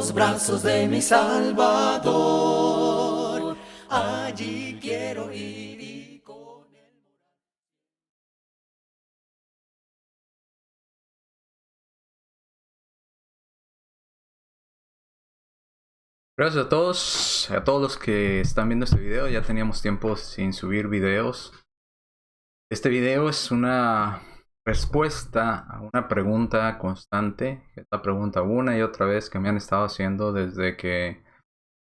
los brazos de mi Salvador. Allí quiero ir y con él. Gracias a todos los que están viendo este video. Ya teníamos tiempo sin subir videos. Este video es una respuesta a una pregunta constante. Esta pregunta una y otra vez que me han estado haciendo desde que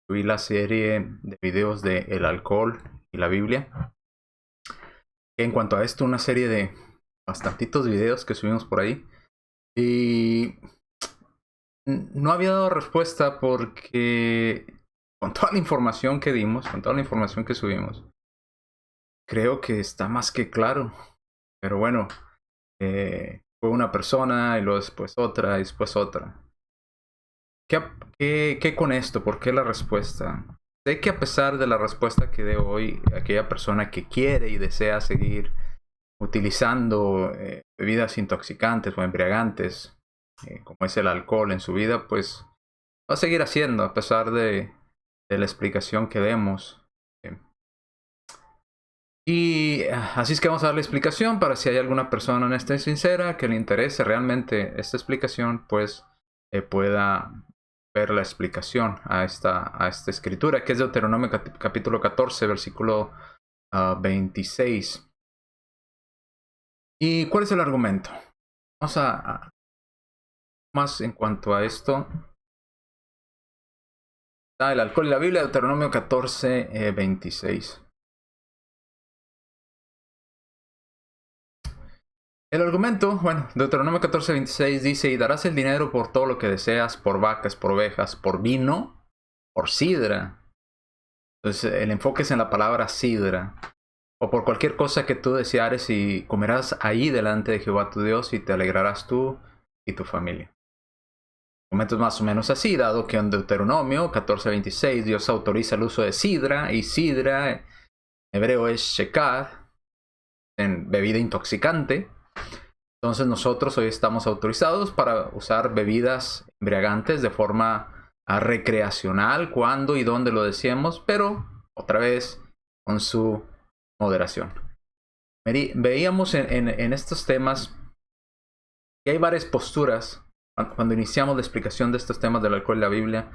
subí la serie de videos de el alcohol y la Biblia. En cuanto a esto, una serie de bastantitos videos que subimos por ahí. Y no había dado respuesta porque con toda la información que dimos, con toda la información que subimos, creo que está más que claro. Pero bueno, fue una persona y luego después otra y después otra. ¿Qué con esto? ¿Por qué la respuesta? Sé que a pesar de la respuesta que dé hoy, aquella persona que quiere y desea seguir utilizando bebidas intoxicantes o embriagantes, como es el alcohol en su vida, pues va a seguir haciendo a pesar de la explicación que demos. Y así es que vamos a dar la explicación para si hay alguna persona honesta y sincera que le interese realmente esta explicación, pues pueda ver la explicación a esta escritura, que es Deuteronomio capítulo 14, versículo 26. ¿Y cuál es el argumento? Vamos a más en cuanto a esto. Está el alcohol y la Biblia, Deuteronomio 14, 26. El argumento, bueno, Deuteronomio 14, 26 dice: y darás el dinero por todo lo que deseas, por vacas, por ovejas, por vino, por sidra. Entonces el enfoque es en la palabra sidra. O por cualquier cosa que tú deseares, y comerás ahí delante de Jehová tu Dios, y te alegrarás tú y tu familia. El argumento es más o menos así, dado que en Deuteronomio 14, 26 Dios autoriza el uso de sidra, y sidra en hebreo es shekar, en bebida intoxicante. Entonces nosotros hoy estamos autorizados para usar bebidas embriagantes de forma recreacional, cuando y donde lo deseemos, pero otra vez con su moderación. Veíamos en estos temas que hay varias posturas. Cuando iniciamos la explicación de estos temas del alcohol y la Biblia,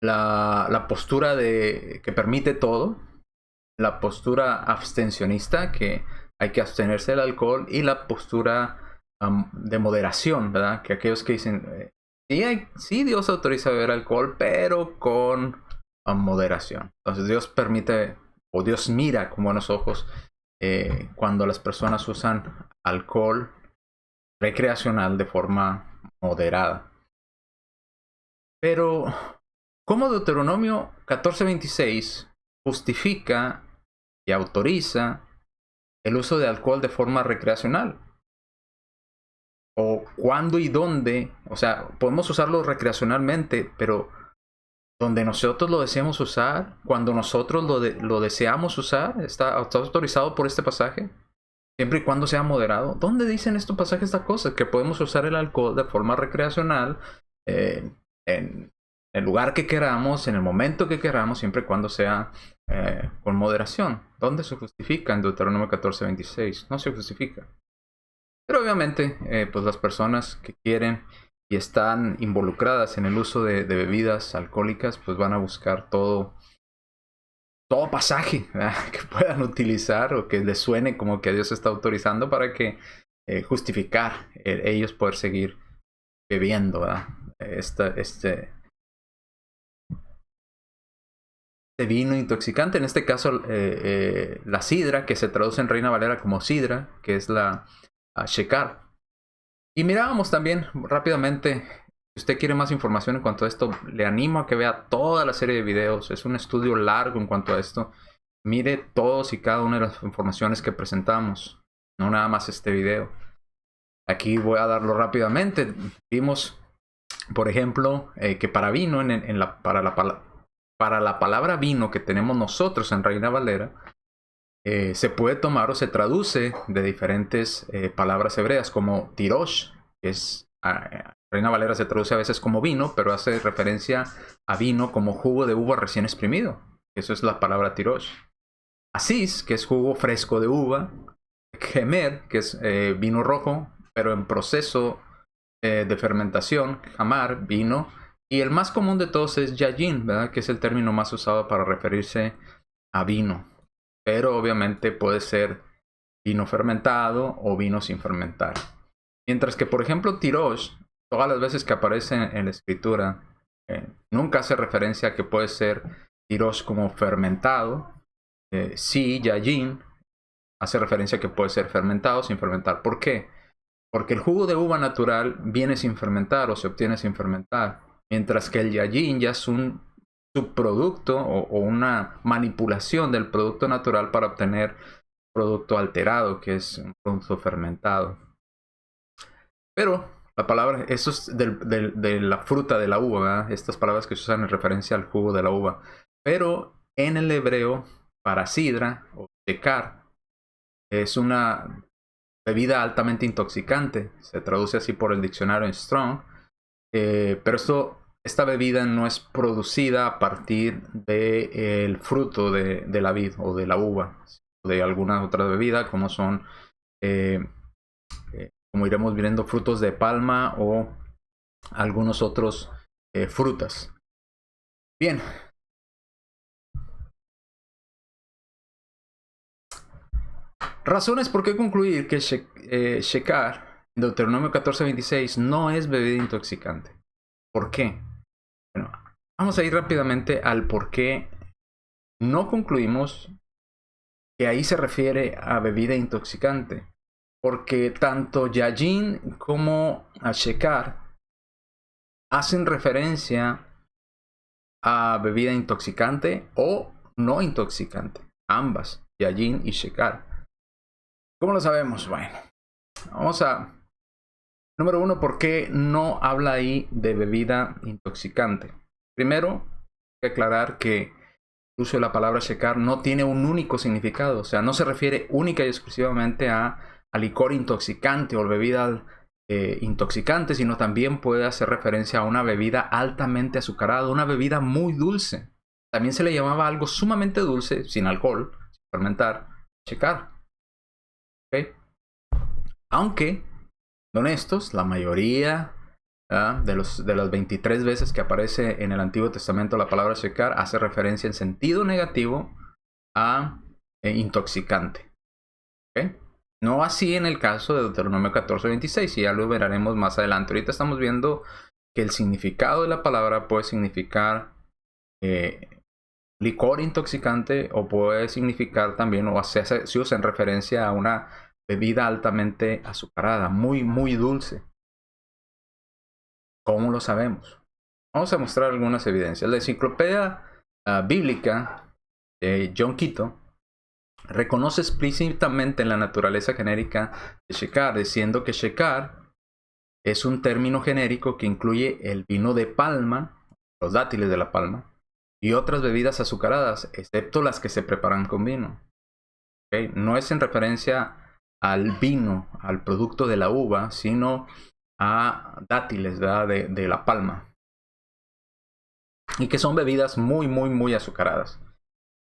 la postura que permite todo, la postura abstencionista, que hay que abstenerse del alcohol, y la postura de moderación, ¿verdad? Que aquellos que dicen, sí, Dios autoriza beber alcohol, pero con moderación. Entonces Dios permite, o Dios mira con buenos ojos cuando las personas usan alcohol recreacional de forma moderada. Pero ¿cómo Deuteronomio 14:26 justifica y autoriza el uso de alcohol de forma recreacional? ¿O cuándo y dónde? O sea, podemos usarlo recreacionalmente, pero donde nosotros lo deseamos usar, cuando nosotros lo deseamos usar, ¿está autorizado por este pasaje? Siempre y cuando sea moderado. ¿Dónde dicen estos pasajes esta cosa? Que podemos usar el alcohol de forma recreacional en el lugar que queramos, en el momento que queramos, siempre y cuando sea con moderación. ¿Dónde se justifica en Deuteronomio 14:26? No se justifica. Pero obviamente, pues las personas que quieren y están involucradas en el uso de bebidas alcohólicas, pues van a buscar todo pasaje, ¿verdad?, que puedan utilizar o que les suene como que Dios está autorizando para que justificar ellos poder seguir bebiendo, ¿verdad?, este vino intoxicante. En este caso la sidra, que se traduce en Reina Valera como sidra, que es la shekar. Y mirábamos también rápidamente, si usted quiere más información en cuanto a esto, le animo a que vea toda la serie de videos. Es un estudio largo en cuanto a esto. Mire todos y cada una de las informaciones que presentamos, no nada más este video. Aquí voy a darlo rápidamente. Vimos, por ejemplo, que para vino, para la palabra vino que tenemos nosotros en Reina Valera, se puede tomar o se traduce de diferentes palabras hebreas, como tirosh, que es Reina Valera se traduce a veces como vino, pero hace referencia a vino como jugo de uva recién exprimido. Eso es la palabra tirosh. Asís, que es jugo fresco de uva. Gemer, que es vino rojo, pero en proceso de fermentación. Jamar, vino. Y el más común de todos es yayin, ¿verdad? Que es el término más usado para referirse a vino. Pero obviamente puede ser vino fermentado o vino sin fermentar. Mientras que, por ejemplo, tirosh, todas las veces que aparece en la escritura, nunca hace referencia a que puede ser tirosh como fermentado. Sí, yayin hace referencia a que puede ser fermentado sin fermentar. ¿Por qué? Porque el jugo de uva natural viene sin fermentar o se obtiene sin fermentar. Mientras que el yayin ya es un subproducto o una manipulación del producto natural para obtener producto alterado, que es un producto fermentado. Pero la palabra, eso es de la fruta de la uva, ¿verdad? Estas palabras que se usan en referencia al jugo de la uva. Pero en el hebreo, para sidra o shekar, es una bebida altamente intoxicante. Se traduce así por el diccionario en Strong. Pero esta bebida no es producida a partir del fruto de la vid o de la uva, de alguna otra bebida, como son, como iremos viendo, frutos de palma o algunos otros frutas. Bien. Razones por qué concluir que shekar, Deuteronomio 14:26, no es bebida intoxicante. ¿Por qué? Bueno, vamos a ir rápidamente al por qué no concluimos que ahí se refiere a bebida intoxicante. Porque tanto yayin como a shekar hacen referencia a bebida intoxicante o no intoxicante. Ambas, yayin y shekar. ¿Cómo lo sabemos? Bueno, vamos a... Número 1, ¿por qué no habla ahí de bebida intoxicante? Primero, hay que aclarar que el uso de la palabra shekar no tiene un único significado. O sea, no se refiere única y exclusivamente a licor intoxicante o bebida intoxicante, sino también puede hacer referencia a una bebida altamente azucarada, una bebida muy dulce. También se le llamaba algo sumamente dulce, sin alcohol, sin fermentar, shekar. ¿Okay? Aunque, honestos, la mayoría de las 23 veces que aparece en el Antiguo Testamento la palabra shekar hace referencia en sentido negativo a intoxicante. ¿Okay? No así en el caso de Deuteronomio 14:26, y ya lo veremos más adelante. Ahorita estamos viendo que el significado de la palabra puede significar licor intoxicante o puede significar también, o se usa en referencia a una bebida altamente azucarada, muy, muy dulce. ¿Cómo lo sabemos? Vamos a mostrar algunas evidencias. La enciclopedia bíblica de John Quito reconoce explícitamente la naturaleza genérica de shekar, diciendo que shekar es un término genérico que incluye el vino de palma, los dátiles de la palma, y otras bebidas azucaradas, excepto las que se preparan con vino. ¿Okay? No es en referencia al vino, al producto de la uva, sino a dátiles de la palma. Y que son bebidas muy, muy, muy azucaradas.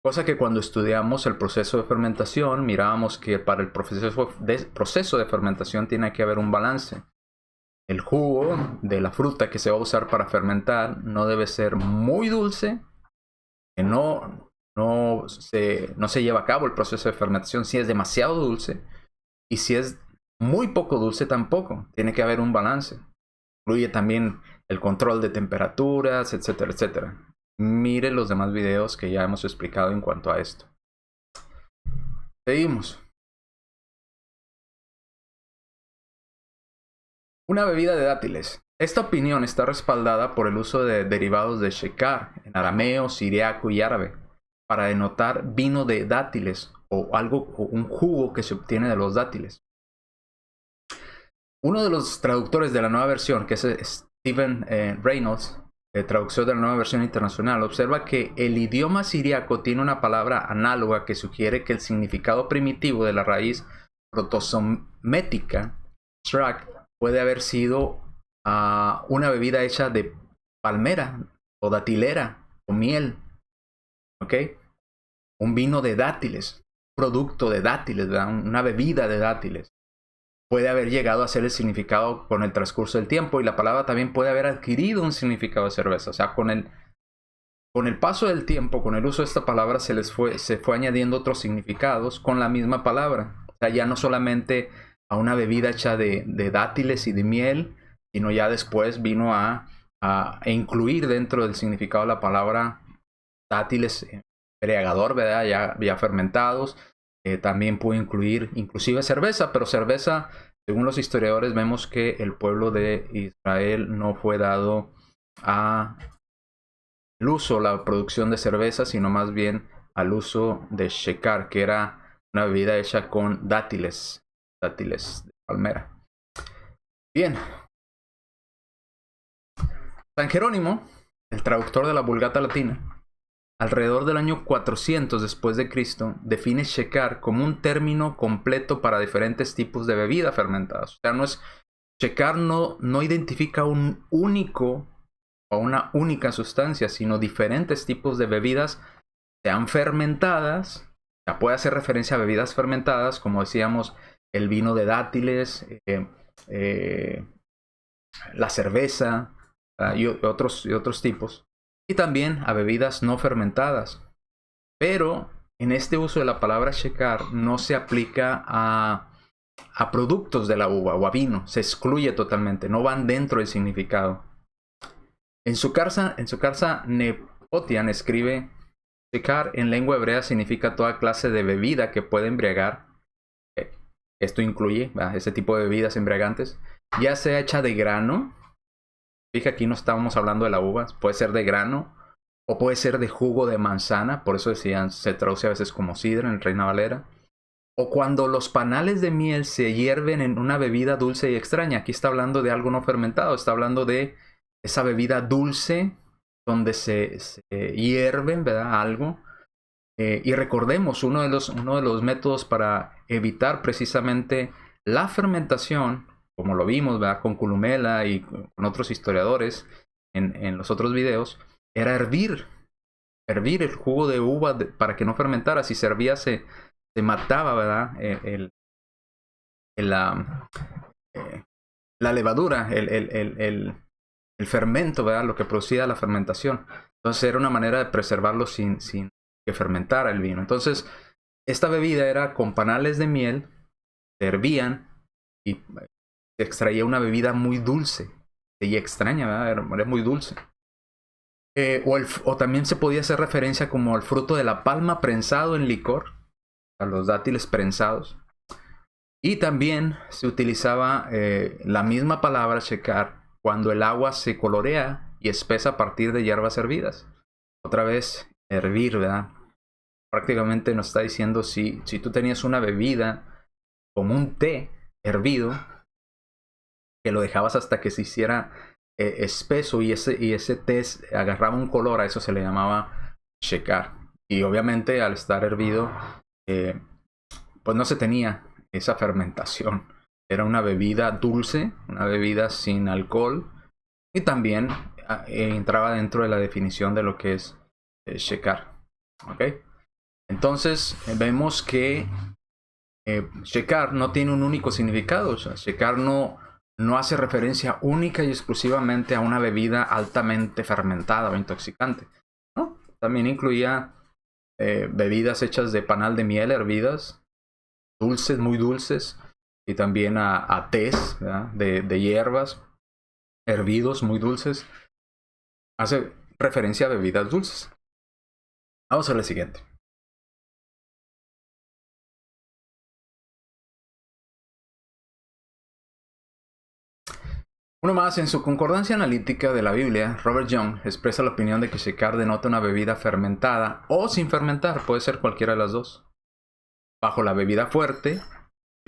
Cosa que cuando estudiamos el proceso de fermentación, mirábamos que para el proceso de fermentación tiene que haber un balance. El jugo de la fruta que se va a usar para fermentar no debe ser muy dulce, que no se lleva a cabo el proceso de fermentación si es demasiado dulce, y si es muy poco dulce tampoco. Tiene que haber un balance. Incluye también el control de temperaturas, etcétera, etcétera. Mire los demás videos que ya hemos explicado en cuanto a esto. Seguimos. Una bebida de dátiles. Esta opinión está respaldada por el uso de derivados de shekar en arameo, siriaco y árabe para denotar vino de dátiles o un jugo que se obtiene de los dátiles. Uno de los traductores de la nueva versión, que es Stephen Reynolds, traductor de la nueva versión internacional, observa que el idioma siriaco tiene una palabra análoga que sugiere que el significado primitivo de la raíz protosomética, shrak, puede haber sido una bebida hecha de palmera o datilera o miel. ¿Ok? Un vino de dátiles, producto de dátiles, ¿verdad? Una bebida de dátiles. Puede haber llegado a ser el significado con el transcurso del tiempo, y la palabra también puede haber adquirido un significado de cerveza. O sea, con el paso del tiempo, con el uso de esta palabra, se fue añadiendo otros significados con la misma palabra. O sea, ya no solamente a una bebida hecha de dátiles y de miel, sino ya después vino a incluir dentro del significado de la palabra dátiles, embriagador, ¿verdad? Ya fermentados. También puede incluir inclusive cerveza, pero cerveza, según los historiadores, vemos que el pueblo de Israel no fue dado a el uso, la producción de cerveza, sino más bien al uso de shekar, que era una bebida hecha con dátiles de palmera. Bien. San Jerónimo, el traductor de la Vulgata latina, alrededor del año 400 después de Cristo, define shekar como un término completo para diferentes tipos de bebidas fermentadas. O sea, shekar no identifica un único o una única sustancia, sino diferentes tipos de bebidas, sean fermentadas. O sea, puede hacer referencia a bebidas fermentadas, como decíamos, el vino de dátiles, la cerveza, y otros tipos. Y también a bebidas no fermentadas. Pero en este uso de la palabra shekar no se aplica a productos de la uva o a vino. Se excluye totalmente. No van dentro del significado. En su carta Nepotian escribe: shekar en lengua hebrea significa toda clase de bebida que puede embriagar. Esto incluye ese tipo de bebidas embriagantes, ya sea hecha de grano. Fíjate, aquí no estábamos hablando de la uva. Puede ser de grano o puede ser de jugo de manzana. Por eso decían, se traduce a veces como sidra en Reina Valera. O cuando los panales de miel se hierven en una bebida dulce y extraña. Aquí está hablando de algo no fermentado. Está hablando de esa bebida dulce donde se hierven, ¿verdad? Algo. Y recordemos, uno de los métodos para evitar precisamente la fermentación, como lo vimos, ¿verdad?, con Columela y con otros historiadores en los otros videos, era hervir el jugo de uva para que no fermentara. Si se hervía, se mataba, ¿verdad?, la levadura, el fermento, ¿verdad?, lo que producía la fermentación. Entonces era una manera de preservarlo sin que fermentara el vino. Entonces, esta bebida era con panales de miel, se hervían y se extraía una bebida muy dulce y extraña, ¿verdad? Era muy dulce. O también se podía hacer referencia como al fruto de la palma prensado en licor, a los dátiles prensados. Y también se utilizaba la misma palabra shekar cuando el agua se colorea y espesa a partir de hierbas hervidas. Otra vez, hervir, ¿verdad? Prácticamente nos está diciendo, si tú tenías una bebida como un té hervido, que lo dejabas hasta que se hiciera espeso y ese té agarraba un color, a eso se le llamaba shekar. Y obviamente al estar hervido, pues no se tenía esa fermentación. Era una bebida dulce, una bebida sin alcohol, y también entraba dentro de la definición de lo que es shekar. ¿Ok? Entonces vemos que shekar no tiene un único significado. O sea, shekar no hace referencia única y exclusivamente a una bebida altamente fermentada o intoxicante, ¿no? También incluía bebidas hechas de panal de miel hervidas, dulces, muy dulces, y también a tés, ¿verdad?, de hierbas hervidos muy dulces. Hace referencia a bebidas dulces. Vamos a la siguiente. Uno más, en su concordancia analítica de la Biblia, Robert Young expresa la opinión de que shekar denota una bebida fermentada o sin fermentar, puede ser cualquiera de las dos. Bajo la bebida fuerte,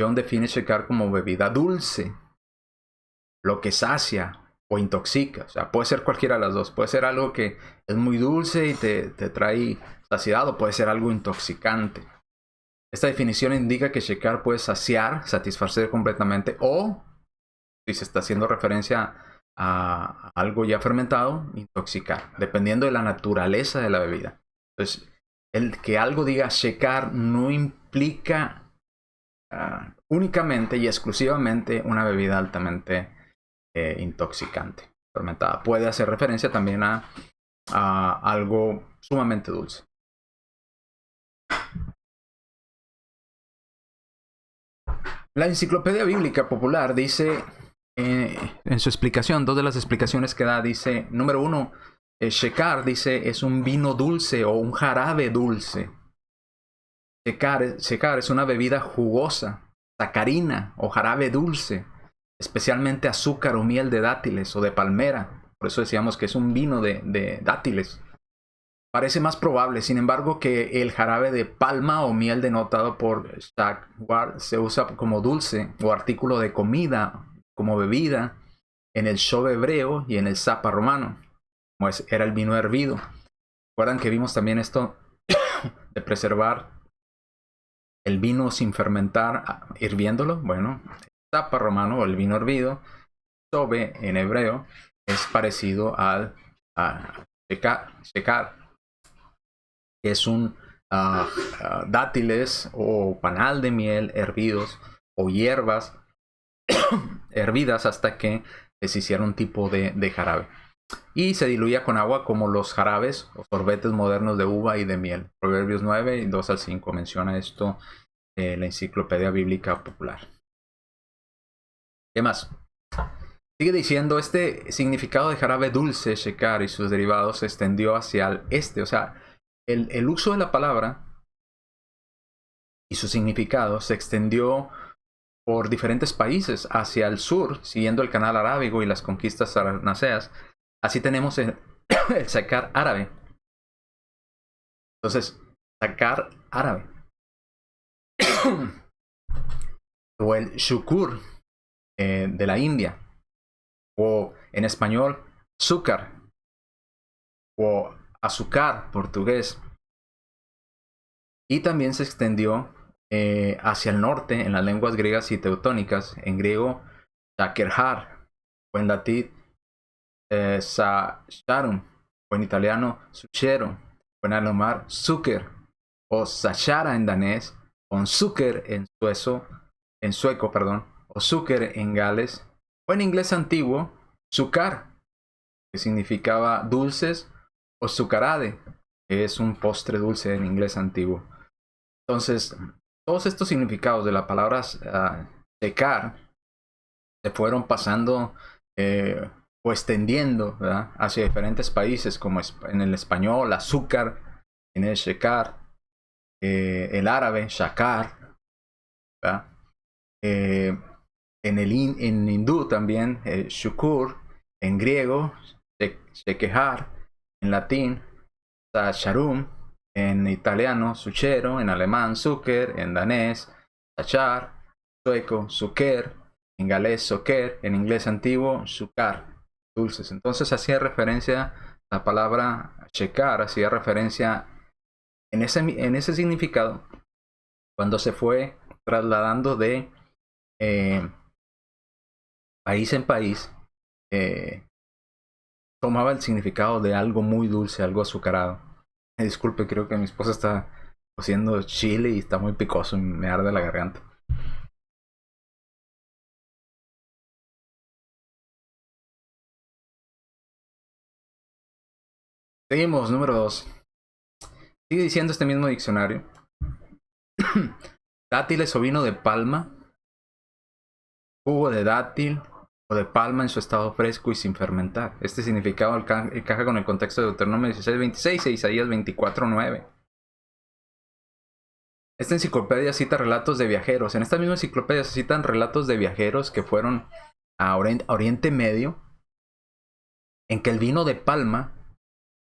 Young define shekar como bebida dulce, lo que sacia o intoxica. O sea, puede ser cualquiera de las dos. Puede ser algo que es muy dulce y te trae saciedad, o puede ser algo intoxicante. Esta definición indica que shekar puede saciar, satisfacer completamente, o si se está haciendo referencia a algo ya fermentado, intoxicar, dependiendo de la naturaleza de la bebida. Entonces, el que algo diga shekar no implica únicamente y exclusivamente una bebida altamente intoxicante, fermentada. Puede hacer referencia también a algo sumamente dulce. La Enciclopedia Bíblica Popular dice, en su explicación, dos de las explicaciones que da, dice, número uno, shekar, dice, es un vino dulce o un jarabe dulce. Shekar es una bebida jugosa, sacarina o jarabe dulce, especialmente azúcar o miel de dátiles o de palmera. Por eso decíamos que es un vino de dátiles. Parece más probable, sin embargo, que el jarabe de palma o miel denotado por Shakwar se usa como dulce o artículo de comida, como bebida, en el shov hebreo y en el zapa romano, como era el vino hervido. ¿Recuerdan que vimos también esto de preservar el vino sin fermentar hirviéndolo? Bueno, el zapa romano o el vino hervido, shov en hebreo, es parecido al shekar, que es un dátiles o panal de miel hervidos o hierbas hervidas hasta que se hiciera un tipo de jarabe. Y se diluía con agua como los jarabes o sorbetes modernos de uva y de miel. Proverbios 9 y 2 al 5 menciona esto la Enciclopedia Bíblica Popular. ¿Qué más? Sigue diciendo, este significado de jarabe dulce, shekar y sus derivados se extendió hacia el este. O sea, el uso de la palabra y su significado se extendió por diferentes países hacia el sur, siguiendo el canal arábigo y las conquistas sarnaceas. Así tenemos el shekar árabe. Entonces, shekar árabe. O el shukur de la India. O en español, azúcar. O azúcar, portugués. Y también se extendió hacia el norte en las lenguas griegas y teutónicas. En griego, shakerhar. O en latín, sasharum. O en italiano, suchero. O en alemán, zucker. O sashara en danés. O zucker en sueco, perdón. O zucker en Gales. O en inglés antiguo, zukar, que significaba dulces. O zucarade, que es un postre dulce en inglés antiguo. Entonces, todos estos significados de la palabra shekar se fueron pasando o extendiendo, ¿verdad?, hacia diferentes países, como en el español, azúcar, en el shekar, el árabe, shakar, ¿verdad? En hindú también, shukur, en griego, shekehar, en latín, sasharum, en italiano, suchero, en alemán, zucker, en danés, sachar, sueco, zucker, en galés, soker, en inglés antiguo, shukar, dulces. Entonces hacía referencia, la palabra shekar hacía referencia en ese significado cuando se fue trasladando de país en país, tomaba el significado de algo muy dulce, algo azucarado. Disculpe, creo que mi esposa está cociendo chile y está muy picoso y me arde la garganta. Seguimos, número 2. Sigue diciendo este mismo diccionario. Dátiles o vino de palma, jugo de dátil o de palma en su estado fresco y sin fermentar. Este significado encaja con el contexto de Deuteronomio 16:26 e Isaías 24:9. Esta enciclopedia cita relatos de viajeros. En esta misma enciclopedia se citan relatos de viajeros que fueron a Oriente Medio, en que el vino de palma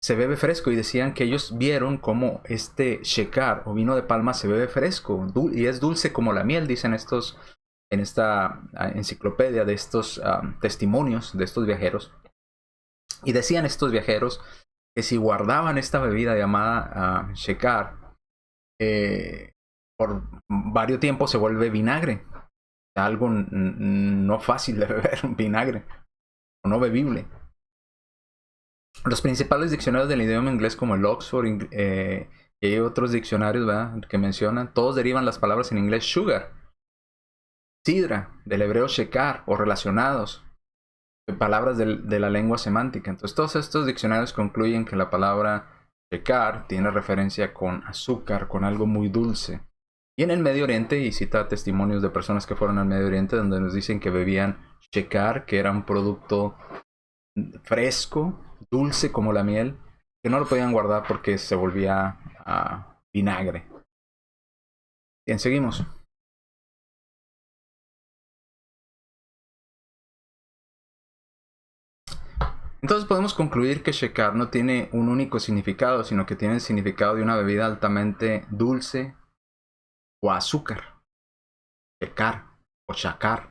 se bebe fresco, y decían que ellos vieron cómo este shekar o vino de palma se bebe fresco y es dulce como la miel, dicen estos en esta enciclopedia de estos testimonios de estos viajeros. Y decían estos viajeros que si guardaban esta bebida llamada shekar por varios tiempos se vuelve vinagre, algo no fácil de beber, un vinagre. o no bebible. Los principales diccionarios del idioma inglés como el Oxford y hay otros diccionarios, ¿verdad?, que mencionan, todos derivan las palabras en inglés sugar, sidra, del hebreo shekar o relacionados, palabras de la lengua semántica. Entonces todos estos diccionarios concluyen que la palabra shekar tiene referencia con azúcar, con algo muy dulce. Y en el Medio Oriente, y cita testimonios de personas que fueron al Medio Oriente donde nos dicen que bebían shekar, que era un producto fresco, dulce como la miel, que no lo podían guardar porque se volvía vinagre. Bien, seguimos. Entonces podemos concluir que shekar no tiene un único significado, sino que tiene el significado de una bebida altamente dulce o azúcar. Shekar o shakar.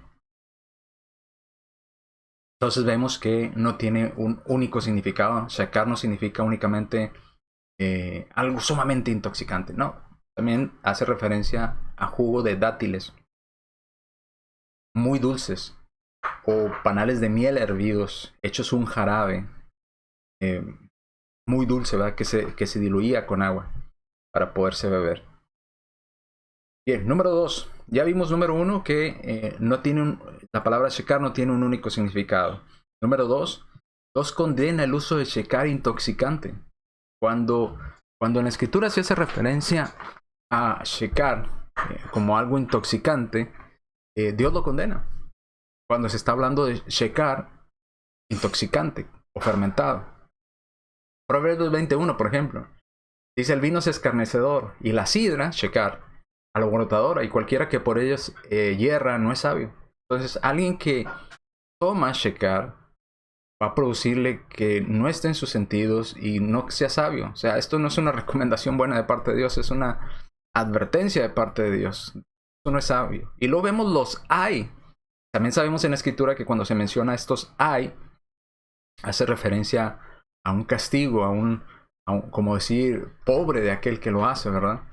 Entonces vemos que no tiene un único significado. Shakar no significa únicamente algo sumamente intoxicante, no. También hace referencia a jugo de dátiles muy dulces o panales de miel hervidos, hechos un jarabe muy dulce, ¿verdad?, que se diluía con agua para poderse beber. Bien, número 2. Ya vimos, número 1, que la palabra shekar no tiene un único significado. Número 2. Condena el uso de shekar intoxicante. Cuando en la escritura se hace referencia a shekar como algo intoxicante, Dios lo condena. Cuando se está hablando de shekar intoxicante o fermentado. Proverbios 21, por ejemplo, dice: el vino es escarnecedor y la sidra, shekar, alborotadora, y cualquiera que por ellos hierra no es sabio. Entonces, alguien que toma shekar va a producirle que no esté en sus sentidos y no sea sabio. O sea, esto no es una recomendación buena de parte de Dios, es una advertencia de parte de Dios. Esto no es sabio. Y luego vemos los ay. También sabemos en la escritura que cuando se menciona estos ay, hace referencia a un castigo, a un como decir, pobre de aquel que lo hace, ¿verdad?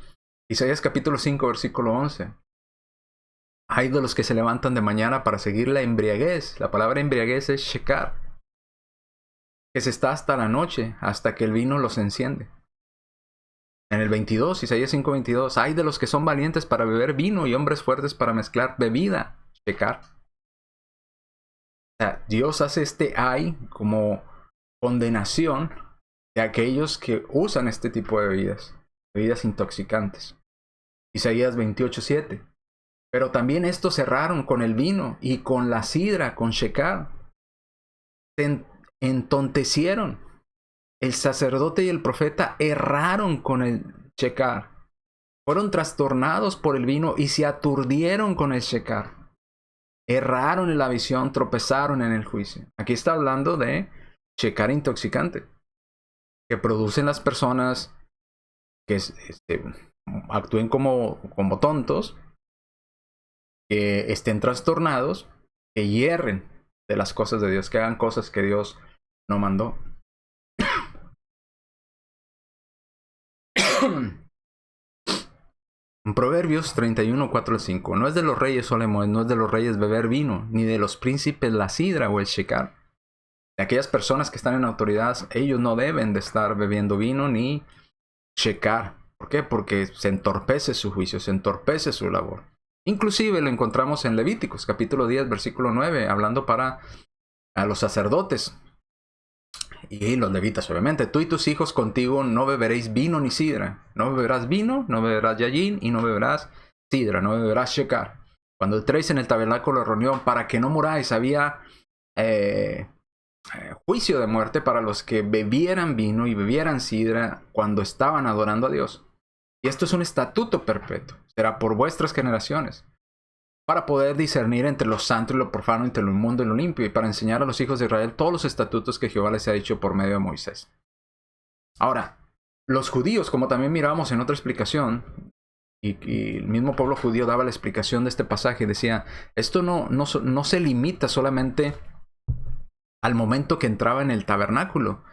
Isaías capítulo 5, versículo 11. Hay de los que se levantan de mañana para seguir la embriaguez. La palabra embriaguez es shekar, que se está hasta la noche, hasta que el vino los enciende. En el 22, Isaías 5, 22. Hay de los que son valientes para beber vino y hombres fuertes para mezclar bebida, shekar. O sea, Dios hace este ay como condenación de aquellos que usan este tipo de bebidas intoxicantes. Isaías 28, 7. Pero también estos erraron con el vino y con la sidra, con shekar. Se entontecieron. El sacerdote y el profeta erraron con el shekar. Fueron trastornados por el vino y se aturdieron con el shekar. Erraron en la visión, tropezaron en el juicio. Aquí está hablando de shekar intoxicante, que producen las personas que actúen como tontos, que estén trastornados, que hierren de las cosas de Dios, que hagan cosas que Dios no mandó. En Proverbios 31, 4 al 5. No es de los reyes, Solemos, no es de los reyes beber vino, ni de los príncipes la sidra o el shekar. De aquellas personas que están en autoridad, ellos no deben de estar bebiendo vino ni shekar. ¿Por qué? Porque se entorpece su juicio, se entorpece su labor. Inclusive lo encontramos en Levíticos, capítulo 10, versículo 9, hablando para a los sacerdotes y los levitas, obviamente. Tú y tus hijos contigo no beberéis vino ni sidra. No beberás vino, no beberás yayin y no beberás sidra, no beberás shekar. Cuando entréis en el tabernáculo de reunión, para que no muráis, había juicio de muerte para los que bebieran vino y bebieran sidra cuando estaban adorando a Dios. Y esto es un estatuto perpetuo. Será por vuestras generaciones, para poder discernir entre lo santo y lo profano, entre lo inmundo y lo limpio, y para enseñar a los hijos de Israel todos los estatutos que Jehová les ha dicho por medio de Moisés. Ahora, los judíos, como también mirábamos en otra explicación, y el mismo pueblo judío daba la explicación de este pasaje, decía, esto no se limita solamente al momento que entraba en el tabernáculo.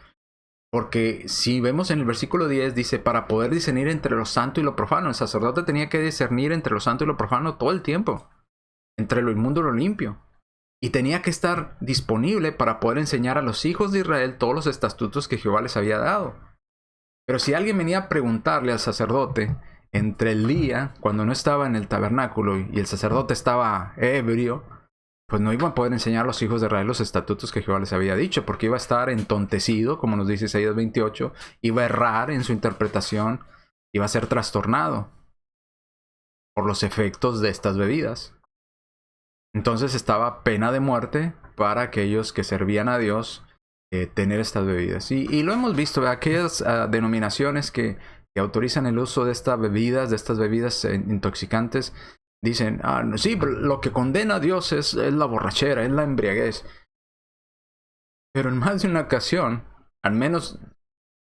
Porque si vemos en el versículo 10, dice, para poder discernir entre lo santo y lo profano. El sacerdote tenía que discernir entre lo santo y lo profano todo el tiempo. Entre lo inmundo y lo limpio. y tenía que estar disponible para poder enseñar a los hijos de Israel todos los estatutos que Jehová les había dado. Pero si alguien venía a preguntarle al sacerdote entre el día, cuando no estaba en el tabernáculo y el sacerdote estaba ebrio, pues no iban a poder enseñar a los hijos de Israel los estatutos que Jehová les había dicho, porque iba a estar entontecido, como nos dice Isaías 28, iba a errar en su interpretación, iba a ser trastornado por los efectos de estas bebidas. Entonces estaba pena de muerte para aquellos que servían a Dios tener estas bebidas. Y lo hemos visto, ¿verdad? Aquellas denominaciones que autorizan el uso de estas bebidas intoxicantes, dicen, sí, pero lo que condena a Dios es la borrachera, es la embriaguez. Pero en más de una ocasión, al menos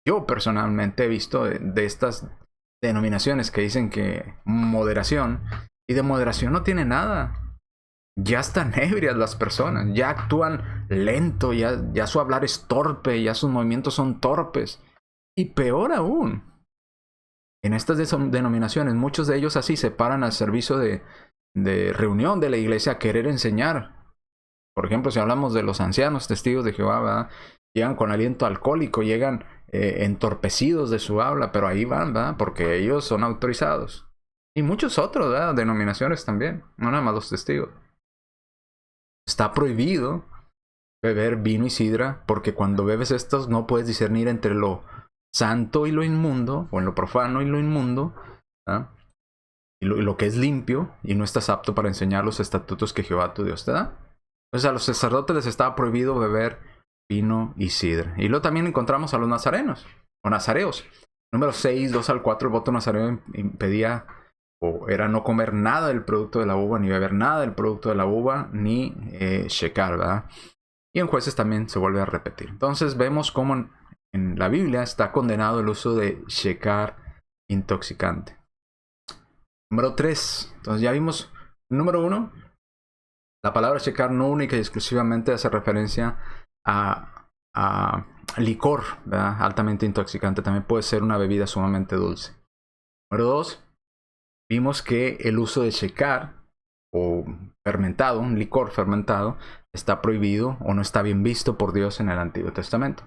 yo personalmente he visto de estas denominaciones que dicen que moderación, y de moderación no tiene nada. Ya están ebrias las personas, ya actúan lento, ya su hablar es torpe, ya sus movimientos son torpes. Y peor aún, en estas denominaciones, muchos de ellos así se paran al servicio de reunión de la iglesia a querer enseñar. Por ejemplo, si hablamos de los ancianos testigos de Jehová, ¿verdad? Llegan con aliento alcohólico, llegan entorpecidos de su habla, pero ahí van, ¿verdad? Porque ellos son autorizados. Y muchos otros, ¿verdad? Denominaciones también, no nada más los testigos. Está prohibido beber vino y sidra, porque cuando bebes estos no puedes discernir entre lo santo y lo inmundo, o en lo profano y lo inmundo, ¿verdad? Y lo que es limpio, y no estás apto para enseñar los estatutos que Jehová tu Dios te da. Entonces a los sacerdotes les estaba prohibido beber vino y sidra. Y luego también encontramos a los nazarenos, o nazareos. Número 6, 2 al 4, el voto nazareo impedía, o era no comer nada del producto de la uva, ni beber nada del producto de la uva, ni shecar, ¿verdad? Y en Jueces también se vuelve a repetir. Entonces vemos cómo en la Biblia está condenado el uso de shecar intoxicante. Número 3. Entonces ya vimos, número 1, la palabra shecar no única y exclusivamente hace referencia a licor, ¿verdad? Altamente intoxicante. También puede ser una bebida sumamente dulce. Número 2. Vimos que el uso de shecar o fermentado, un licor fermentado, está prohibido o no está bien visto por Dios en el Antiguo Testamento.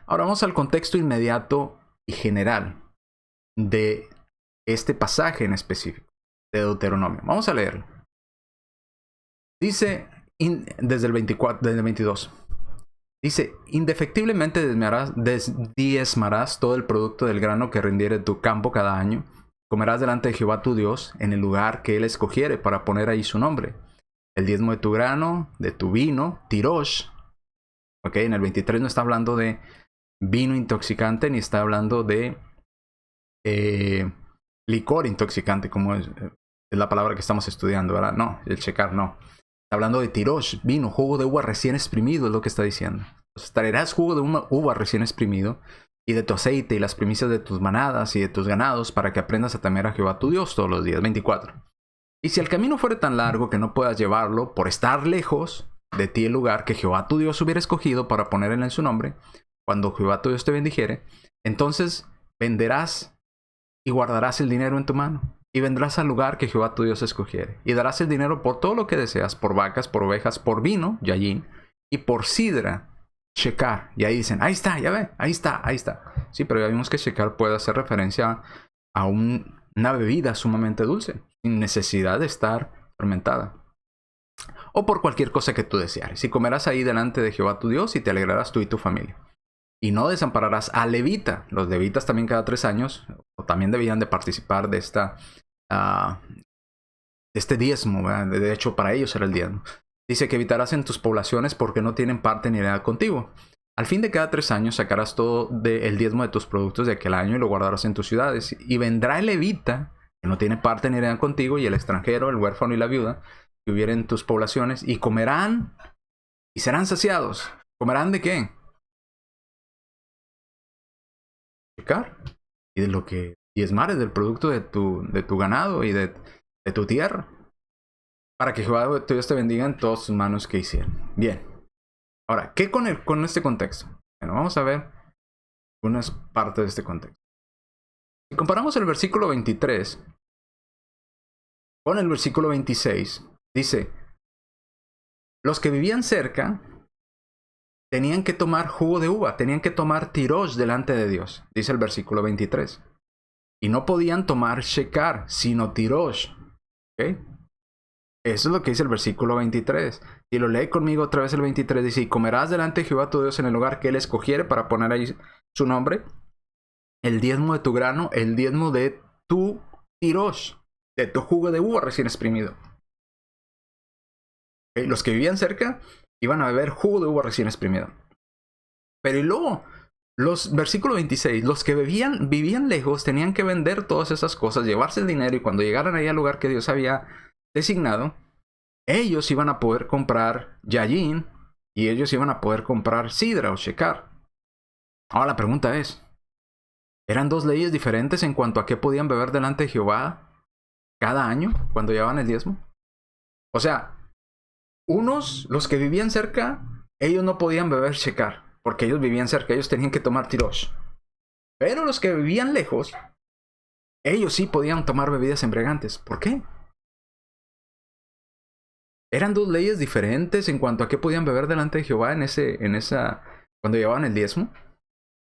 Ahora vamos al contexto inmediato y general de este pasaje en específico de Deuteronomio. Vamos a leerlo. Dice desde el 22. Dice, indefectiblemente diezmarás todo el producto del grano que rindiere tu campo cada año. Comerás delante de Jehová tu Dios en el lugar que él escogiere para poner ahí su nombre. El diezmo de tu grano, de tu vino, tirosh. Ok, en el 23 no está hablando de vino intoxicante ni está hablando de licor intoxicante, como es la palabra que estamos estudiando, ¿verdad? No, el shecar no. Está hablando de tirosh, vino, jugo de uva recién exprimido, es lo que está diciendo. Entonces, traerás jugo de una uva recién exprimido, y de tu aceite y las primicias de tus manadas y de tus ganados, para que aprendas a temer a Jehová tu Dios todos los días. 24. Y si el camino fuere tan largo que no puedas llevarlo, por estar lejos de ti el lugar que Jehová tu Dios hubiera escogido para poner en él su nombre, cuando Jehová tu Dios te bendijere, entonces venderás y guardarás el dinero en tu mano, y vendrás al lugar que Jehová tu Dios escogiere, y darás el dinero por todo lo que deseas, por vacas, por ovejas, por vino, yayin, y por sidra, shecar. Y ahí dicen, ahí está, ya ve, ahí está, ahí está. Sí, pero ya vimos que shecar puede hacer referencia a una bebida sumamente dulce, sin necesidad de estar fermentada. O por cualquier cosa que tú deseares. Y comerás ahí delante de Jehová tu Dios, y te alegrarás tú y tu familia. Y no desampararás al levita. Los levitas también cada 3 años, o también debían de participar de este diezmo, ¿verdad? De hecho, para ellos era el diezmo. Dice que evitarás en tus poblaciones porque no tienen parte ni heredad contigo. Al fin de cada 3 años sacarás todo el diezmo de tus productos de aquel año y lo guardarás en tus ciudades. Y vendrá el levita, que no tiene parte ni heredad contigo, y el extranjero, el huérfano y la viuda, que hubieren en tus poblaciones, y comerán y serán saciados. ¿Comerán de qué? Y de lo que diezmares del producto de tu ganado y de tu tierra, para que Jehová tu Dios te bendiga en todas sus manos que hicieron. Bien. Ahora, ¿qué con este contexto? Bueno, vamos a ver unas partes de este contexto. Si comparamos el versículo 23 con el versículo 26, dice, Los que vivían cerca tenían que tomar jugo de uva, tenían que tomar tirosh delante de Dios, dice el versículo 23. Y no podían tomar shekar, sino tirosh. ¿Ok? Eso es lo que dice el versículo 23. Si lo lee conmigo otra vez el 23, dice: y comerás delante de Jehová tu Dios en el lugar que él escogiere para poner ahí su nombre, el diezmo de tu grano, el diezmo de tu tirosh, de tu jugo de uva recién exprimido. ¿Ok? Los que vivían cerca iban a beber jugo de uva recién exprimido. Pero y luego, los versículo 26, los que vivían lejos tenían que vender todas esas cosas, llevarse el dinero, y cuando llegaran ahí al lugar que Dios había designado, ellos iban a poder comprar yayin y ellos iban a poder comprar sidra o shekar. Ahora la pregunta es, ¿eran dos leyes diferentes en cuanto a qué podían beber delante de Jehová cada año cuando llevaban el diezmo? O sea, unos, los que vivían cerca, ellos no podían beber shekar, porque ellos vivían cerca, ellos tenían que tomar tirosh. Pero los que vivían lejos, ellos sí podían tomar bebidas embriagantes. ¿Por qué? Eran dos leyes diferentes en cuanto a qué podían beber delante de Jehová cuando llevaban el diezmo.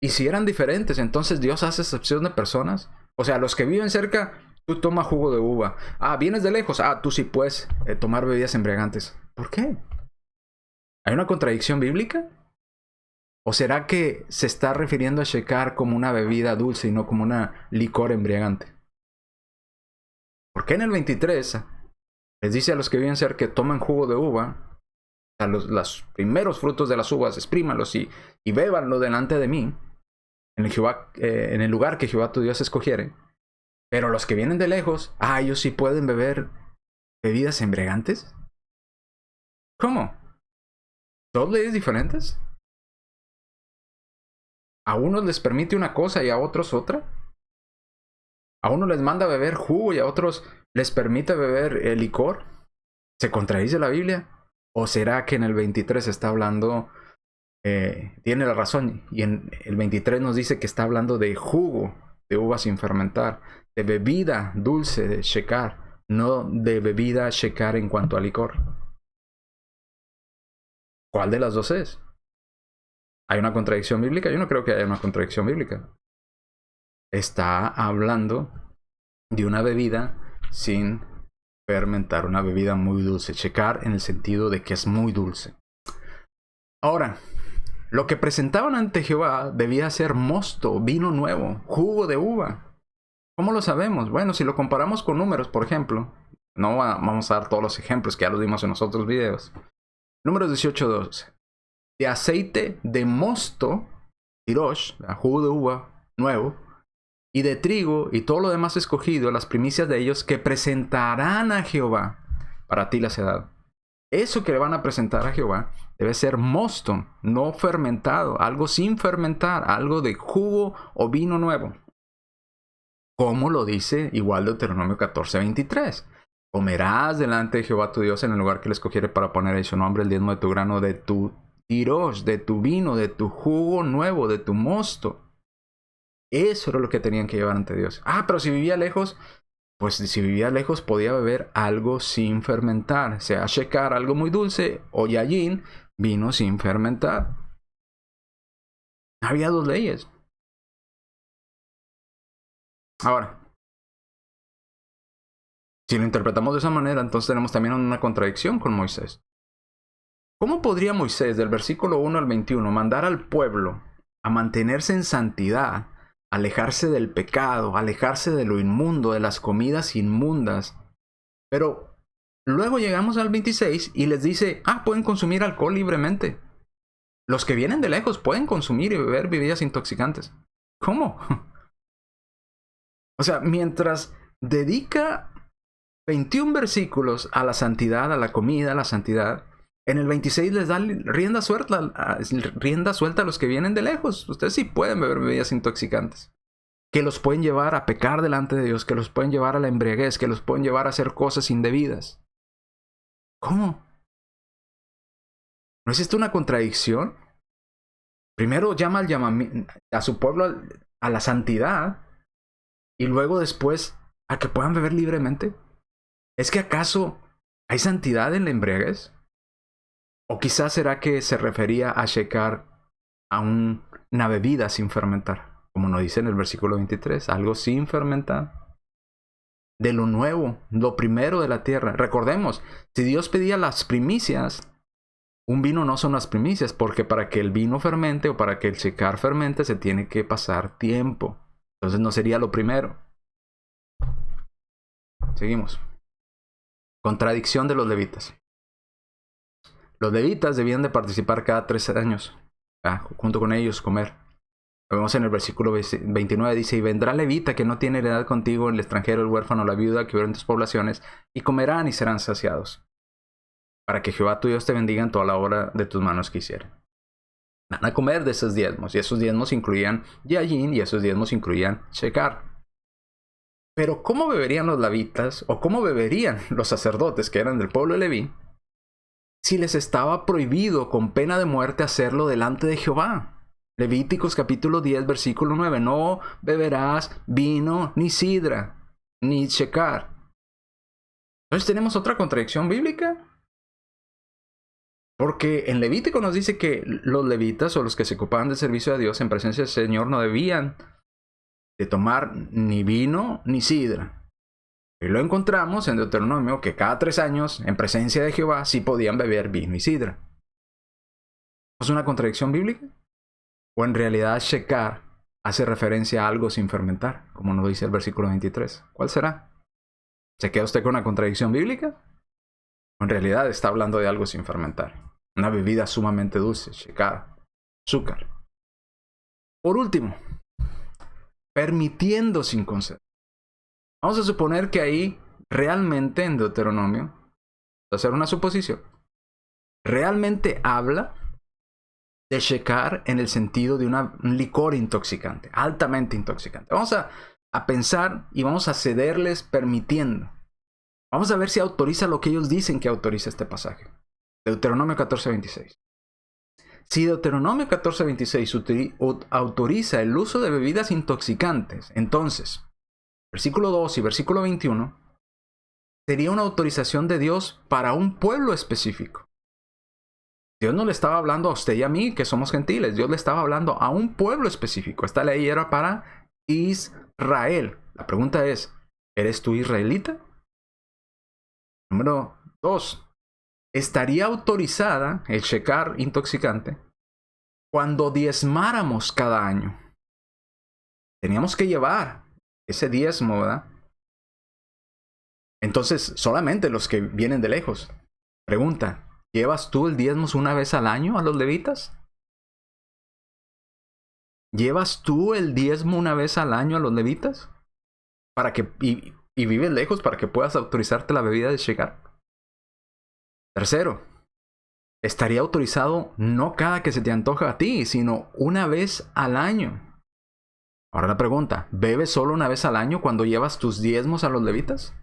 Y si eran diferentes, entonces Dios hace excepción de personas. O sea, los que viven cerca, tú toma jugo de uva. Ah, vienes de lejos. Ah, tú sí puedes tomar bebidas embriagantes. ¿Por qué? ¿Hay una contradicción bíblica? ¿O será que se está refiriendo a shekar como una bebida dulce y no como una licor embriagante? ¿Por qué en el 23 les dice a los que viven cerca que toman jugo de uva, a los primeros frutos de las uvas, exprímanlos y bébanlo delante de mí, en el lugar que Jehová tu Dios escogiere? Pero los que vienen de lejos, ellos sí pueden beber bebidas embriagantes. ¿Cómo? ¿Dos leyes diferentes? ¿A unos les permite una cosa y a otros otra? ¿A unos les manda beber jugo y a otros les permite beber licor? ¿Se contradice la Biblia? ¿O será que en el 23 está hablando, tiene la razón, y en el 23 nos dice que está hablando de jugo de uva sin fermentar, de bebida dulce de shekar, no de bebida shekar en cuanto a licor? ¿Cuál de las dos es? ¿Hay una contradicción bíblica? Yo no creo que haya una contradicción bíblica. Está hablando de una bebida sin fermentar, una bebida muy dulce. Shekar en el sentido de que es muy dulce. Ahora, lo que presentaban ante Jehová debía ser mosto, vino nuevo, jugo de uva. ¿Cómo lo sabemos? Bueno, si lo comparamos con números, por ejemplo, no vamos a dar todos los ejemplos que ya los dimos en los otros videos. Números 18:12. De aceite de mosto, tirosh, jugo de uva nuevo, y de trigo y todo lo demás escogido, las primicias de ellos que presentarán a Jehová, para ti las he dado. Eso que le van a presentar a Jehová debe ser mosto, no fermentado, algo sin fermentar, algo de jugo o vino nuevo. Como lo dice igual Deuteronomio 14:23. Comerás delante de Jehová tu Dios en el lugar que le escogiere para poner ahí su nombre, el diezmo de tu grano, de tu tirosh, de tu vino, de tu jugo nuevo, de tu mosto. Eso era lo que tenían que llevar ante Dios. Pero si vivía lejos, pues si vivía lejos podía beber algo sin fermentar, sea shekar, algo muy dulce, o yayin, vino sin fermentar. Había dos leyes. Ahora, si lo interpretamos de esa manera, entonces tenemos también una contradicción con Moisés. ¿Cómo podría Moisés, del versículo 1 al 21, mandar al pueblo a mantenerse en santidad, alejarse del pecado, alejarse de lo inmundo, de las comidas inmundas? Pero luego llegamos al 26 y les dice, pueden consumir alcohol libremente. Los que vienen de lejos pueden consumir y beber bebidas intoxicantes. ¿Cómo? O sea, mientras dedica 21 versículos a la santidad, a la comida, a la santidad, en el 26 les da rienda suelta a los que vienen de lejos. Ustedes sí pueden beber bebidas intoxicantes, que los pueden llevar a pecar delante de Dios, que los pueden llevar a la embriaguez, que los pueden llevar a hacer cosas indebidas. ¿Cómo? ¿No es esto una contradicción? Primero llama a su pueblo a la santidad y luego después a que puedan beber libremente. ¿Es que acaso hay santidad en la embriaguez? O quizás será que se refería a shecar a una bebida sin fermentar, como nos dice en el versículo 23, algo sin fermentar. De lo nuevo, lo primero de la tierra. Recordemos, si Dios pedía las primicias, un vino no son las primicias, porque para que el vino fermente o para que el shecar fermente se tiene que pasar tiempo. Entonces no sería lo primero. Seguimos. Contradicción de los levitas. Los levitas debían de participar cada 3 años, junto con ellos comer. Lo vemos en el versículo 29, dice: y vendrá levita que no tiene heredad contigo, el extranjero, el huérfano, la viuda que hubiera en tus poblaciones, y comerán y serán saciados, para que Jehová tu Dios te bendiga en toda la obra de tus manos que hiciere. Van a comer de esos diezmos, y esos diezmos incluían yayin, y esos diezmos incluían shecar. Pero ¿cómo beberían los levitas, o cómo beberían los sacerdotes que eran del pueblo de Leví, si les estaba prohibido con pena de muerte hacerlo delante de Jehová? Levíticos capítulo 10, versículo 9. No beberás vino, ni sidra, ni shecar. Entonces tenemos otra contradicción bíblica. Porque en Levítico nos dice que los levitas o los que se ocupaban del servicio a Dios en presencia del Señor no debían de tomar ni vino ni sidra. Y lo encontramos en Deuteronomio que cada 3 años en presencia de Jehová sí podían beber vino y sidra. ¿Es una contradicción bíblica? ¿O en realidad shecar hace referencia a algo sin fermentar, como nos dice el versículo 23? ¿Cuál será? ¿Se queda usted con una contradicción bíblica? ¿O en realidad está hablando de algo sin fermentar? Una bebida sumamente dulce, shecar, azúcar. Por último, permitiendo sin conceder. Vamos a suponer que ahí realmente en Deuteronomio, hacer una suposición, realmente habla de shecar en el sentido de un licor intoxicante, altamente intoxicante. Vamos a pensar y vamos a cederles permitiendo. Vamos a ver si autoriza lo que ellos dicen que autoriza este pasaje. Deuteronomio 14:26. Si Deuteronomio 14:26 autoriza el uso de bebidas intoxicantes, entonces, versículo 2 y versículo 21, sería una autorización de Dios para un pueblo específico. Dios no le estaba hablando a usted y a mí, que somos gentiles. Dios le estaba hablando a un pueblo específico. Esta ley era para Israel. La pregunta es, ¿eres tú israelita? Número 2. Estaría autorizada el shecar intoxicante cuando diezmáramos cada año. Teníamos que llevar ese diezmo, ¿verdad? Entonces, solamente los que vienen de lejos. Pregunta, ¿llevas tú el diezmo una vez al año a los levitas? ¿Llevas tú el diezmo una vez al año a los levitas? Para que, y vives lejos para que puedas autorizarte la bebida de shecar. Tercero, estaría autorizado no cada que se te antoja a ti, sino una vez al año. Ahora la pregunta, ¿bebes solo una vez al año cuando llevas tus diezmos a los levitas?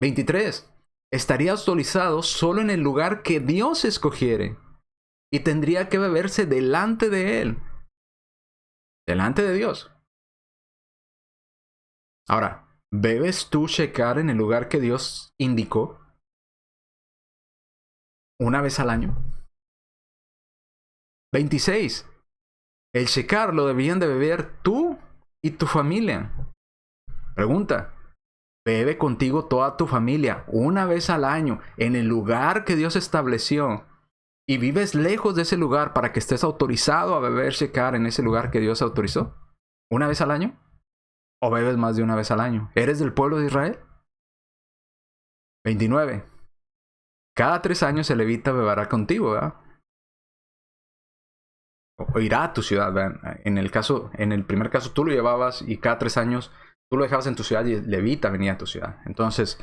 23. Estaría autorizado solo en el lugar que Dios escogiere y tendría que beberse delante de Él. Delante de Dios. Ahora, ¿bebes tú shecar en el lugar que Dios indicó? Una vez al año. 26. El shecar lo debían de beber tú y tu familia. Pregunta, ¿bebe contigo toda tu familia una vez al año en el lugar que Dios estableció y vives lejos de ese lugar para que estés autorizado a beber shecar en ese lugar que Dios autorizó? ¿Una vez al año? ¿O bebes más de una vez al año? ¿Eres del pueblo de Israel? 29. Cada 3 años el levita beberá contigo, ¿verdad? O irá a tu ciudad, ¿verdad? En el primer caso tú lo llevabas y cada 3 años tú lo dejabas en tu ciudad y el levita venía a tu ciudad. Entonces,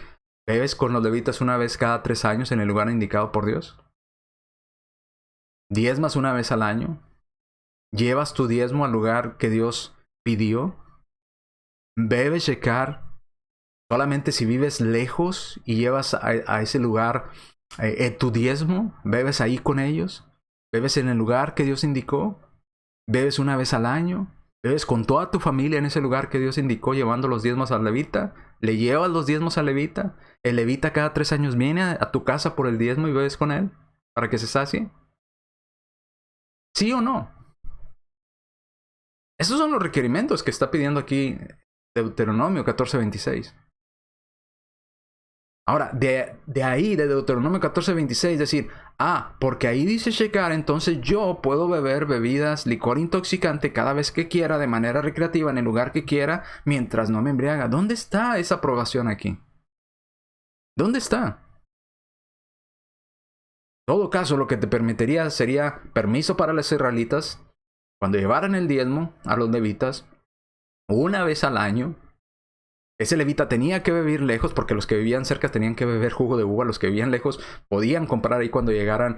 ¿bebes con los levitas una vez cada 3 años en el lugar indicado por Dios? ¿Diezmas una vez al año? ¿Llevas tu diezmo al lugar que Dios pidió? ¿Bebes shecar solamente si vives lejos y llevas a ese lugar tu diezmo? ¿Bebes ahí con ellos? ¿Bebes en el lugar que Dios indicó? ¿Bebes una vez al año? Bebes con toda tu familia en ese lugar que Dios indicó, llevando los diezmos al levita. Le llevas los diezmos al levita. El levita cada 3 años viene a tu casa por el diezmo y bebes con él para que se sacie. ¿Sí o no? Esos son los requerimientos que está pidiendo aquí Deuteronomio 14:26. Ahora, de ahí, de Deuteronomio 14:26, decir, porque ahí dice Shekhar, entonces yo puedo beber bebidas, licor intoxicante cada vez que quiera, de manera recreativa, en el lugar que quiera, mientras no me embriaga. ¿Dónde está esa aprobación aquí? ¿Dónde está? En todo caso, lo que te permitiría sería permiso para los israelitas, cuando llevaran el diezmo a los levitas, una vez al año. Ese levita tenía que vivir lejos, porque los que vivían cerca tenían que beber jugo de uva. Los que vivían lejos podían comprar ahí cuando llegaran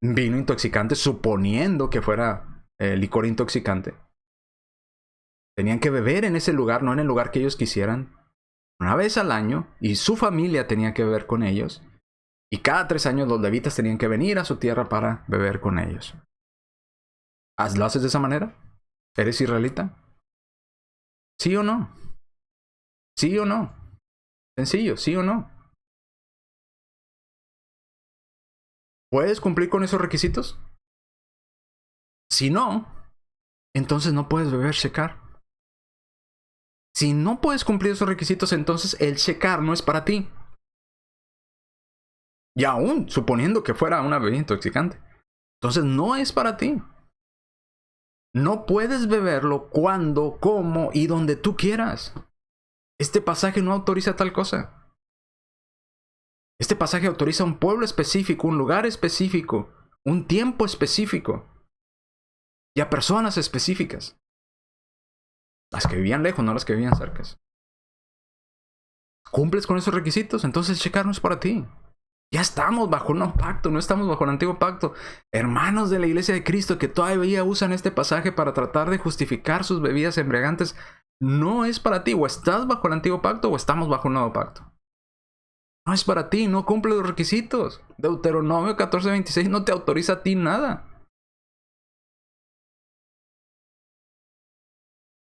vino intoxicante, suponiendo que fuera licor intoxicante. Tenían que beber en ese lugar, no en el lugar que ellos quisieran, una vez al año, y su familia tenía que beber con ellos. Y cada 3 años los levitas tenían que venir a su tierra para beber con ellos. ¿Lo haces de esa manera? ¿Eres israelita? ¿Sí o no? ¿Sí o no? Sencillo, ¿sí o no? ¿Puedes cumplir con esos requisitos? Si no, entonces no puedes beber Shekhar. Si no puedes cumplir esos requisitos, entonces el Shekhar no es para ti. Y aún suponiendo que fuera una bebida intoxicante, entonces no es para ti. No puedes beberlo cuando, como y donde tú quieras. Este pasaje no autoriza tal cosa. Este pasaje autoriza un pueblo específico, un lugar específico, un tiempo específico y a personas específicas. Las que vivían lejos, no las que vivían cerca. ¿Cumples con esos requisitos? Entonces Shekhar no es para ti. Ya estamos bajo un nuevo pacto, no estamos bajo el antiguo pacto. Hermanos de la Iglesia de Cristo que todavía usan este pasaje para tratar de justificar sus bebidas embriagantes, no es para ti. O estás bajo el antiguo pacto o estamos bajo un nuevo pacto. No es para ti, no cumple los requisitos. Deuteronomio 14:26 no te autoriza a ti nada.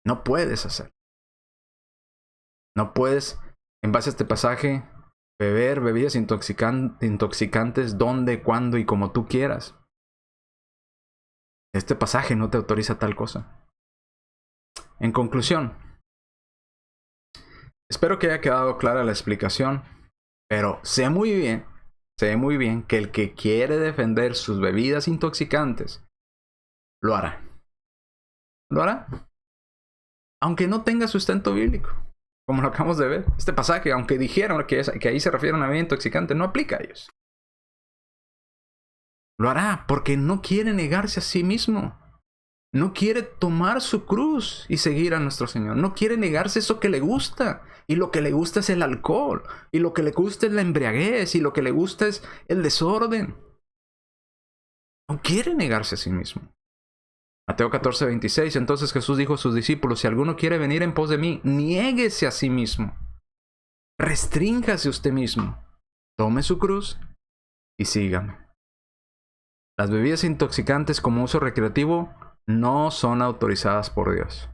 No puedes hacer. No puedes, en base a este pasaje, beber bebidas intoxicantes donde, cuando y como tú quieras. Este pasaje no te autoriza tal cosa. En conclusión, espero que haya quedado clara la explicación, pero sé muy bien que el que quiere defender sus bebidas intoxicantes, lo hará. Lo hará. Aunque no tenga sustento bíblico, como lo acabamos de ver. Este pasaje, aunque dijeron que ahí se refiere a una bebida intoxicante, no aplica a ellos. Lo hará porque no quiere negarse a sí mismo. No quiere tomar su cruz y seguir a nuestro Señor. No quiere negarse eso que le gusta. Y lo que le gusta es el alcohol. Y lo que le gusta es la embriaguez. Y lo que le gusta es el desorden. No quiere negarse a sí mismo. Mateo 14:26. Entonces Jesús dijo a sus discípulos: si alguno quiere venir en pos de mí, niéguese a sí mismo. Restrínjase usted mismo. Tome su cruz y sígame. Las bebidas intoxicantes como uso recreativo no son autorizadas por Dios.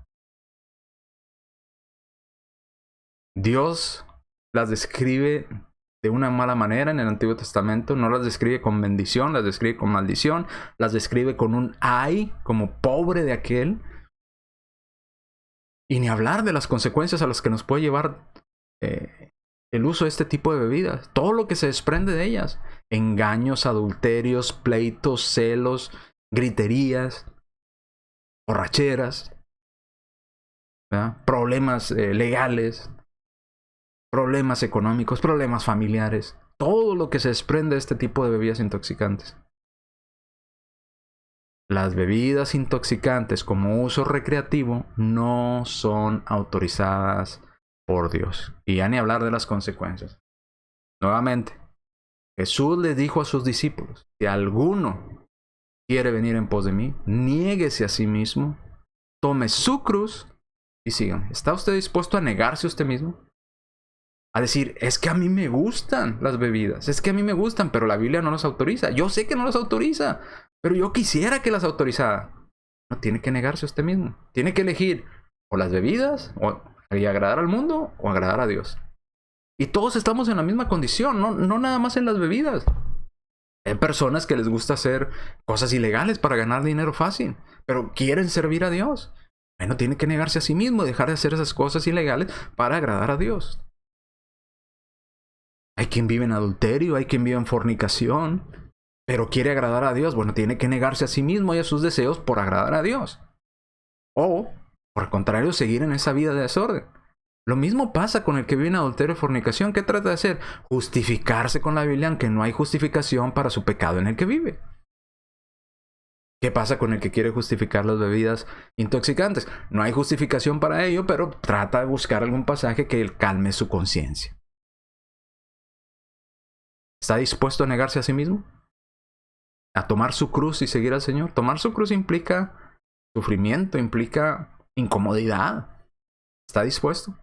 Dios las describe de una mala manera en el Antiguo Testamento. No las describe con bendición, las describe con maldición, las describe con un ay, como pobre de aquel. Y ni hablar de las consecuencias a las que nos puede llevar el uso de este tipo de bebidas. Todo lo que se desprende de ellas. Engaños, adulterios, pleitos, celos, griterías, borracheras, ¿verdad? Problemas legales, problemas económicos, problemas familiares. Todo lo que se desprende de este tipo de bebidas intoxicantes. Las bebidas intoxicantes como uso recreativo no son autorizadas por Dios. Y ya ni hablar de las consecuencias. Nuevamente, Jesús les dijo a sus discípulos: si alguno quiere venir en pos de mí, niéguese a sí mismo, tome su cruz y sígame. ¿Está usted dispuesto a negarse a usted mismo? A decir: es que a mí me gustan las bebidas, es que a mí me gustan, pero la Biblia no las autoriza. Yo sé que no las autoriza, pero yo quisiera que las autorizara. No, tiene que negarse a usted mismo. Tiene que elegir o las bebidas, y agradar al mundo, o agradar a Dios. Y todos estamos en la misma condición, no nada más en las bebidas. Hay personas que les gusta hacer cosas ilegales para ganar dinero fácil, pero quieren servir a Dios. Bueno, tiene que negarse a sí mismo y dejar de hacer esas cosas ilegales para agradar a Dios. Hay quien vive en adulterio, hay quien vive en fornicación, pero quiere agradar a Dios. Bueno, tiene que negarse a sí mismo y a sus deseos por agradar a Dios. O, por el contrario, seguir en esa vida de desorden. Lo mismo pasa con el que vive en adulterio y fornicación. ¿Qué trata de hacer? Justificarse con la Biblia, aunque no hay justificación para su pecado en el que vive. ¿Qué pasa con el que quiere justificar las bebidas intoxicantes? No hay justificación para ello, pero trata de buscar algún pasaje que calme su conciencia. ¿Está dispuesto a negarse a sí mismo? ¿A tomar su cruz y seguir al Señor? Tomar su cruz implica sufrimiento, implica incomodidad. ¿Está dispuesto?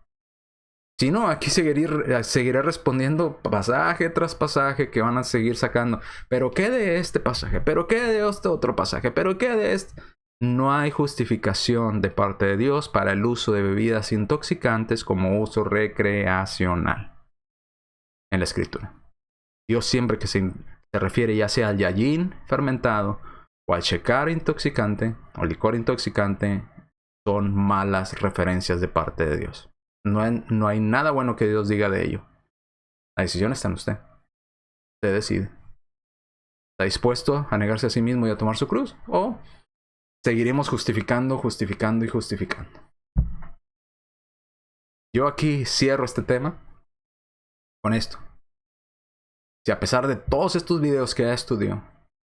Si no, aquí seguiré respondiendo pasaje tras pasaje que van a seguir sacando. ¿Pero qué de este pasaje? ¿Pero qué de este otro pasaje? ¿Pero qué de este? No hay justificación de parte de Dios para el uso de bebidas intoxicantes como uso recreacional en la Escritura. Dios siempre que se refiere ya sea al yayin fermentado o al shecar intoxicante o licor intoxicante, son malas referencias de parte de Dios. No hay nada bueno que Dios diga de ello. La decisión está en usted. Usted decide. ¿Está dispuesto a negarse a sí mismo y a tomar su cruz? ¿O seguiremos justificando y justificando? Yo aquí cierro este tema con esto. Si a pesar de todos estos videos que ya estudió,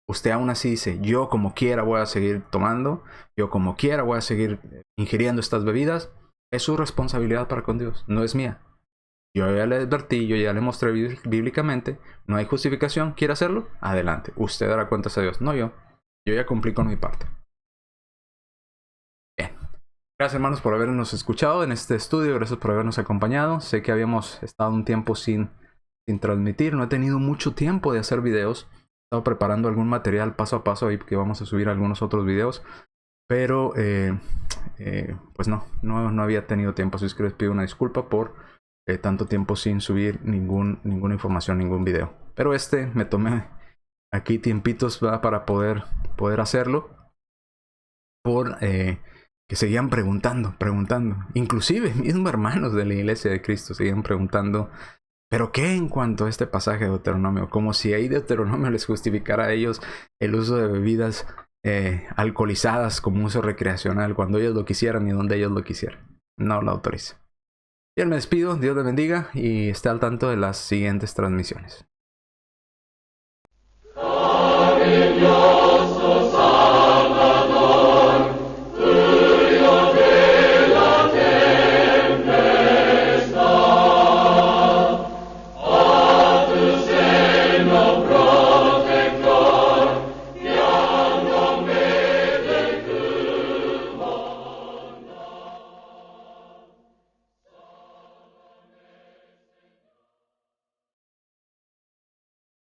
usted aún así dice, yo como quiera voy a seguir tomando, yo como quiera voy a seguir ingiriendo estas bebidas, es su responsabilidad para con Dios, no es mía. Yo ya le advertí, yo ya le mostré bíblicamente, no hay justificación, ¿quiere hacerlo? Adelante, usted dará cuentas a Dios, no yo. Yo ya cumplí con mi parte. Bien. Gracias, hermanos, por habernos escuchado en este estudio, gracias por habernos acompañado. Sé que habíamos estado un tiempo sin transmitir, no he tenido mucho tiempo de hacer videos. He estado preparando algún material paso a paso ahí porque vamos a subir algunos otros videos. Pero pues no había tenido tiempo, así es que les pido una disculpa por tanto tiempo sin subir ninguna información, ningún video. Pero me tomé aquí tiempitos, ¿verdad?, para poder hacerlo. Por que seguían preguntando. Inclusive mismos hermanos de la Iglesia de Cristo seguían preguntando, ¿pero qué en cuanto a este pasaje de Deuteronomio? Como si ahí Deuteronomio les justificara a ellos el uso de bebidas alcoholizadas como uso recreacional cuando ellos lo quisieran y donde ellos lo quisieran. No lo autoriza. Bien, me despido, Dios les bendiga y esté al tanto de las siguientes transmisiones.